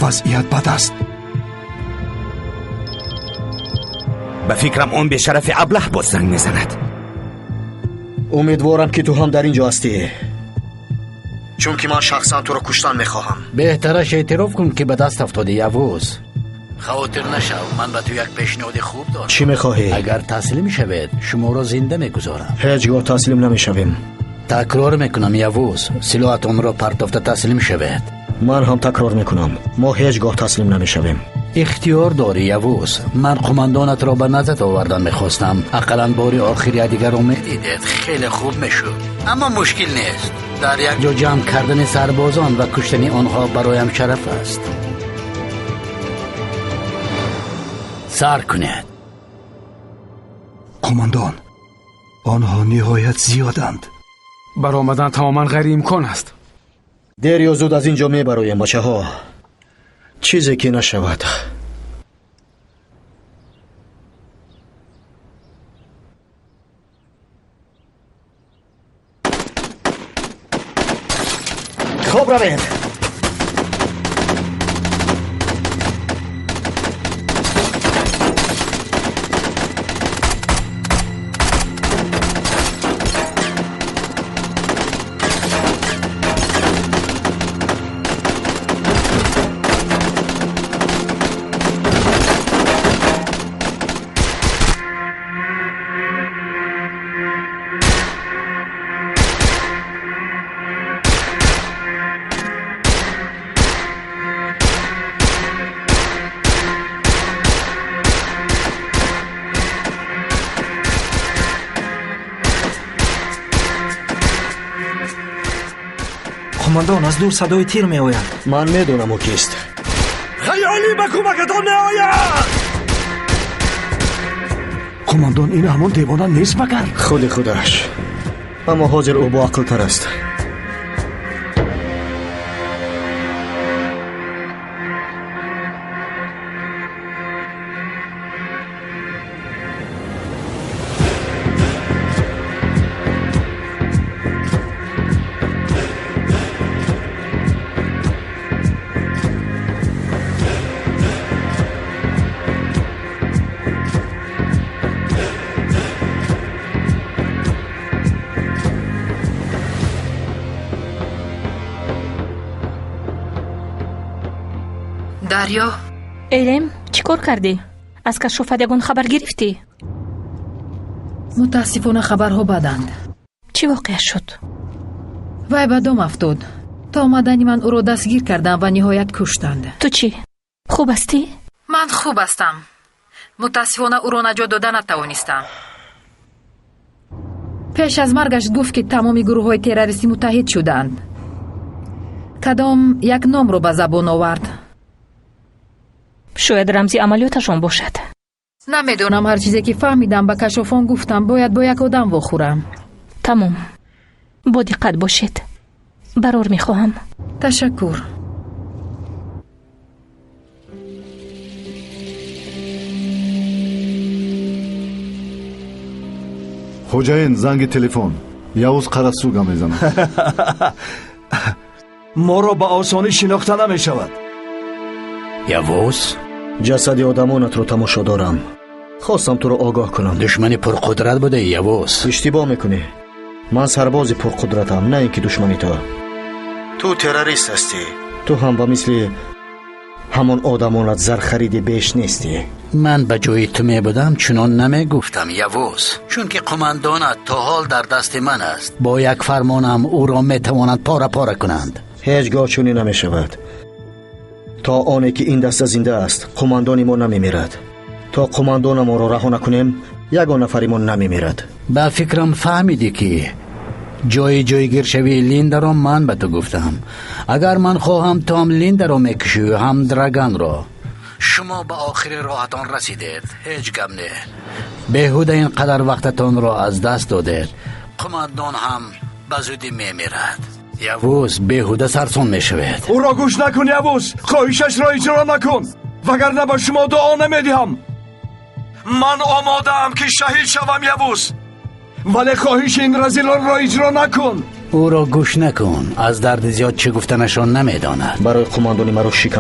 وضعیت بد است. به فکرم اون به شرف ابله باز زنگ میزند. امیدوارم که تو هم در اینجا هستی، چون که من شخصا تو رو کشتن میخواهم. بهترش اعتراف کن که به دست افتاده یوز. خاطر نشو، من به تو یک پیشنهاد خوب دارم. چی میخواهی؟ اگر تسلیم شوید شما را زنده میگذارم. هیچگاه تسلیم نمیشویم. تکرار میکنم یوز، سلاحتون را پرتافته تسلیم شوید. من هم تکرار میکنم، ما هیچگاه تسلیم نمیشویم. اختیار داری یوز. من قماندانت را به نظرت آوردن میخواستم، اقلا باری آخری دیگر رو میدیدید خیلی خوب میشد. اما مشکل نیست، در یک جا جمع کردن سربازان و کشتن آنها برایم شرف است. سر کنید. قماندان، آنها نهایت زیادند. برآمدن تماما غیر امکان است. دیر یا زود از اینجا میبرایم بچه ها، چیزی که نشود. خوب روید. قماندان، از دور صدای تیر می آید. من میدونم او کیست. خیالی به کمکتان می آید. قماندان، این همون دیوانه نیست مگر؟ خودش، اما حاضر او با عقل تر است. дарё. элем, чӣ кор кардӣ? Аз кашфофадягон хабар гирифтӣ? мутаассифона хабарҳо баданд. чӣ воқеа шуд? вай ба дом афтод. то омадани ман ӯро дастгир карданд ва ниҳоят куштанд. ту чӣ? хуб ҳастӣ? ман хуб ҳастам. мутаассифона ӯро наҷот дода натавонистам. пеш аз маргаш гуфт ки тамоми гурӯҳҳои террористӣ муттаҳид шуданд. кадом як номро ба забон овард. шояд рамзи амалиёташон бошад. намедонам. ҳар чизе ки фаҳмидам ба кашофон гуфтам. бояд бо як одам вохӯрам. тамом. бо диққат бошед. барор мехоҳам. ташаккур. хоҷаин, занги телефон. явуз қарасуга мезанад. моро ба осонӣ шинохта намешавад. явуз, ҷасади одамонатро тамошо дорам. خواستم تو رو آگاه کنم. دشمنی پرقدرت بوده یوز. اشتباه میکنی. من سرباز پرقدرتم، نه اینکه دشمنی تو تروریست هستی. تو هم با مثل همون آدمانت زر خریدی بیش نیستی. من به جای تو می بودم چنان نمی گفتم یوز، چون که قماندانت تا حال در دست من است. با یک فرمانم او را می توانند پاره پاره کنند. هیچگاه چونی نمی شود. تا آنی که این دست زنده است قماندانی ما نمی میرد. تا قماندان ما را رها نکنیم یگان نفری ما نمی میرد. با فکرم فهمیدی که جایگیر شوی لیندا را من به تو گفتم. اگر من خواهم تو هم لیندا را میکشی هم درگان را. شما به آخر راهتان رسیدید. هیچ گم نه. بیهوده اینقدر وقتتان را از دست دادید. قماندان هم به زودی میمیرد. یوز بیهوده سرسون میشوید. او را گوش نکن یوز. خواهشش را اجرا نکن، وگرنه به شما دعا نمیدهم. من آماده ام که شهید شوم یوز، ولی خواهش این رذیلان را اجرا نکن. او را گوش نکن. از درد زیاد چه گفتنشان نمیداند. برای قماندانی مرا شکست